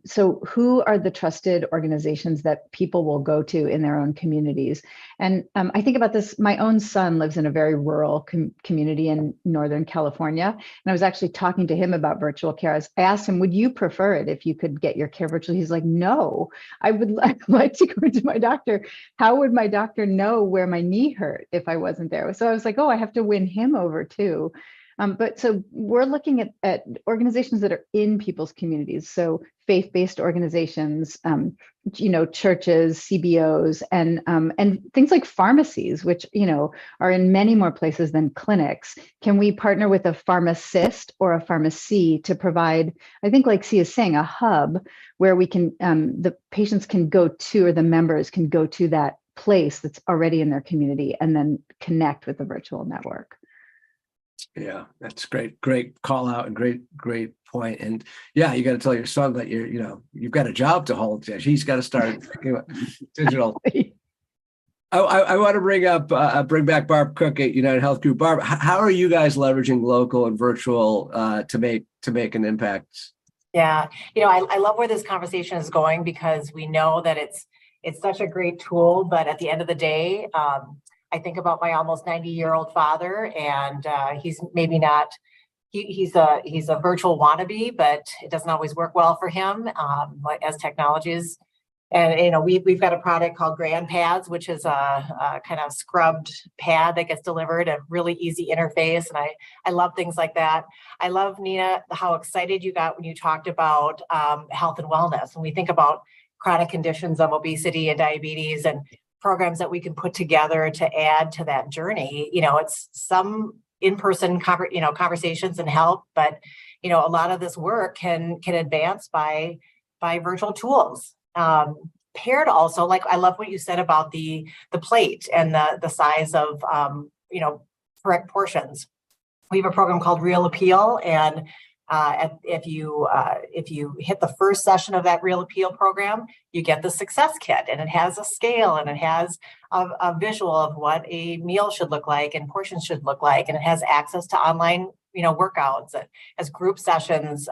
So who are the trusted organizations that people will go to in their own communities? And I think about this, my own son lives in a very rural community in Northern California. And I was actually talking to him about virtual care. I asked him, would you prefer it if you could get your care virtually? He's like, no, I'd like to go to my doctor. How would my doctor know where my knee hurt if I wasn't there? So I was like, oh, I have to win him over too. But so we're looking at organizations that are in people's communities. So faith-based organizations, churches, CBOs, and things like pharmacies, which, are in many more places than clinics. Can we partner with a pharmacist or a pharmacy to provide, I think like C is saying, a hub where we can, the patients can go to, or the members can go to that place that's already in their community and then connect with the virtual network. Yeah, that's great. Great call out and great point. And yeah, you got to tell your son that you've got a job to hold. He's got to start digital. I want to bring back Barb Koch at UnitedHealth Group. Barb, how are you guys leveraging local and virtual to make an impact? Yeah, I love where this conversation is going, because we know that it's such a great tool, but at the end of the day, I think about my almost 90-year-old father, and he's maybe not, he's a virtual wannabe, but it doesn't always work well for him as technologies. And, we've got a product called Grand Pads, which is a kind of scrubbed pad that gets delivered, a really easy interface. And I love things like that. I love, Nina, how excited you got when you talked about health and wellness. When we think about chronic conditions of obesity and diabetes and programs that we can put together to add to that journey, it's some in-person conversations and help, but a lot of this work can advance by virtual tools. Paired also, like I love what you said about the plate and the size of correct portions. We have a program called Real Appeal, and if you hit the first session of that Real Appeal program, you get the success kit, and it has a scale, and it has a visual of what a meal should look like and portions should look like, and it has access to online workouts, as group sessions.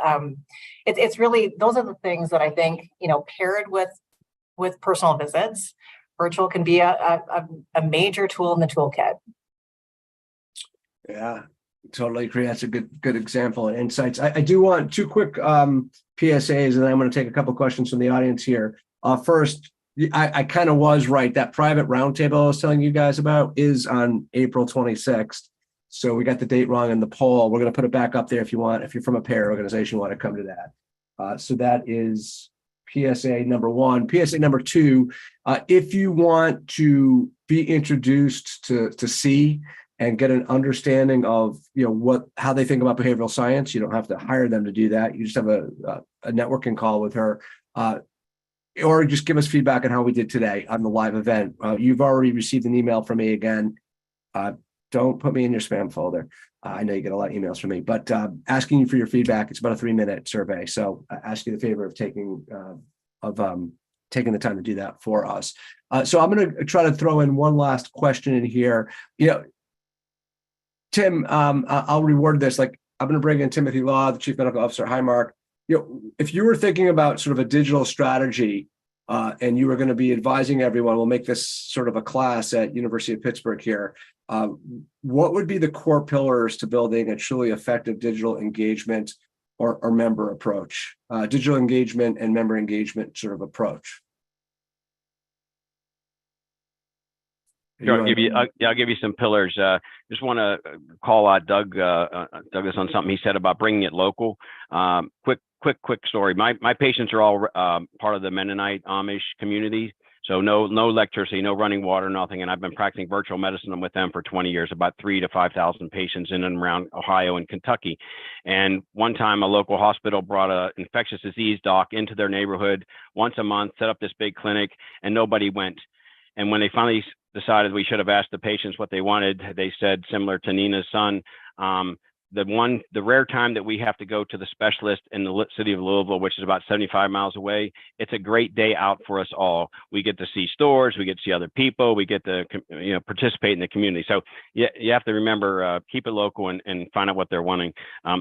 It's really, those are the things that I think, paired with personal visits, virtual can be a major tool in the toolkit. Yeah, totally agree. That's a good example and insights. I do want two quick PSAs, and then I'm going to take a couple questions from the audience here. First, I kind of was right. That private roundtable I was telling you guys about is on April 26th. So we got the date wrong in the poll. We're going to put it back up there if you want. If you're from a payer organization, you want to come to that. So that is PSA number one. PSA number two, if you want to be introduced to C and get an understanding of how they think about behavioral science, you don't have to hire them to do that. You just have a networking call with her, or just give us feedback on how we did today on the live event. You've already received an email from me again. Don't put me in your spam folder. I know you get a lot of emails from me, but asking you for your feedback. It's about a 3-minute survey. So I ask you the favor of taking the time to do that for us. So I'm going to try to throw in one last question in here. Tim, I'll reward this. Like, I'm going to bring in Timothy Law, the Chief Medical Officer at Highmark. If you were thinking about sort of a digital strategy and you were going to be advising everyone, we'll make this sort of a class at University of Pittsburgh here. What would be the core pillars to building a truly effective digital engagement or member approach, digital engagement and member engagement sort of approach? Sure, I'll give you some pillars. Just want to call out Douglas on something he said about bringing it local. Quick story. My patients are all part of the Mennonite Amish community. So no electricity, no running water, nothing. And I've been practicing virtual medicine with them for 20 years, about 3,000 to 5,000 patients in and around Ohio and Kentucky. And one time a local hospital brought an infectious disease doc into their neighborhood once a month, set up this big clinic, and nobody went. And when they finally decided we should have asked the patients what they wanted, they said, similar to Nina's son, the rare time that we have to go to the specialist in the city of Louisville, which is about 75 miles away, it's a great day out for us all. We get to see stores, we get to see other people, we get to participate in the community. So you have to remember, keep it local and find out what they're wanting.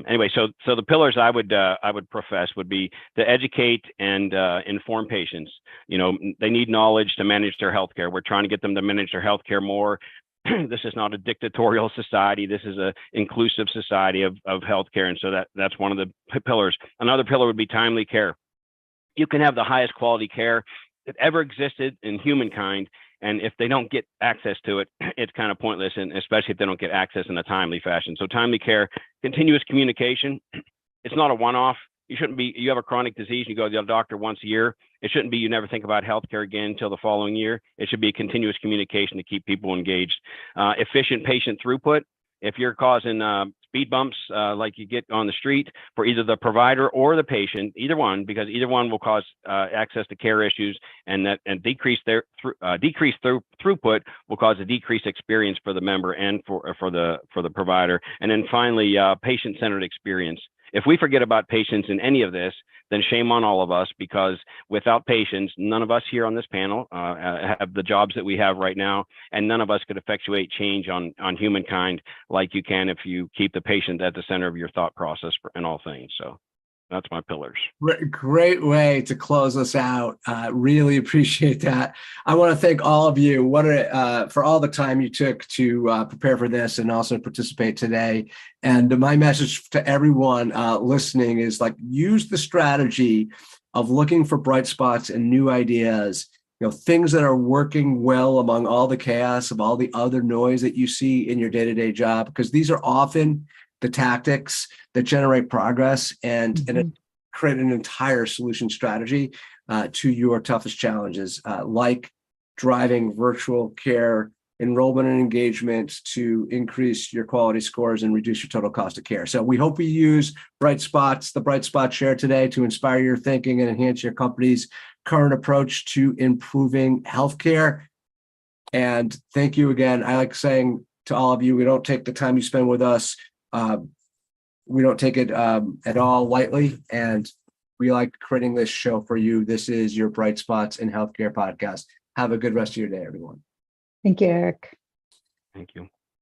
Anyway, so the pillars I would profess would be to educate and inform patients. They need knowledge to manage their healthcare. We're trying to get them to manage their healthcare more. This is not a dictatorial society. This is an inclusive society of healthcare. And so that's one of the pillars. Another pillar would be timely care. You can have the highest quality care that ever existed in humankind. And if they don't get access to it, it's kind of pointless, and especially if they don't get access in a timely fashion. So timely care, continuous communication. It's not a one-off. You have a chronic disease, you go to the doctor once a year. It shouldn't be you never think about healthcare again until the following year. It should be continuous communication to keep people engaged. Efficient patient throughput. If you're causing speed bumps like you get on the street for either the provider or the patient, either one, because either one will cause access to care issues, and decreased throughput will cause a decreased experience for the member and for the provider. And then finally, patient-centered experience. If we forget about patients in any of this, then shame on all of us, because without patients, none of us here on this panel have the jobs that we have right now, and none of us could effectuate change on humankind like you can if you keep the patient at the center of your thought process in all things. So that's my pillars. Great way to close us out. Really appreciate that. I want to thank all of you for all the time you took to prepare for this and also participate today. And my message to everyone listening is, use the strategy of looking for bright spots and new ideas, things that are working well among all the chaos of all the other noise that you see in your day-to-day job, because these are often the tactics that generate progress and create an entire solution strategy to your toughest challenges, like driving virtual care enrollment and engagement to increase your quality scores and reduce your total cost of care. So we hope we use the Bright Spot Share today to inspire your thinking and enhance your company's current approach to improving healthcare. And thank you again. I like saying to all of you, we don't take the time you spend with us. We don't take it at all lightly, and we like creating this show for you. This is your Bright Spots in Healthcare podcast. Have a good rest of your day, everyone. Thank you, Eric. Thank you.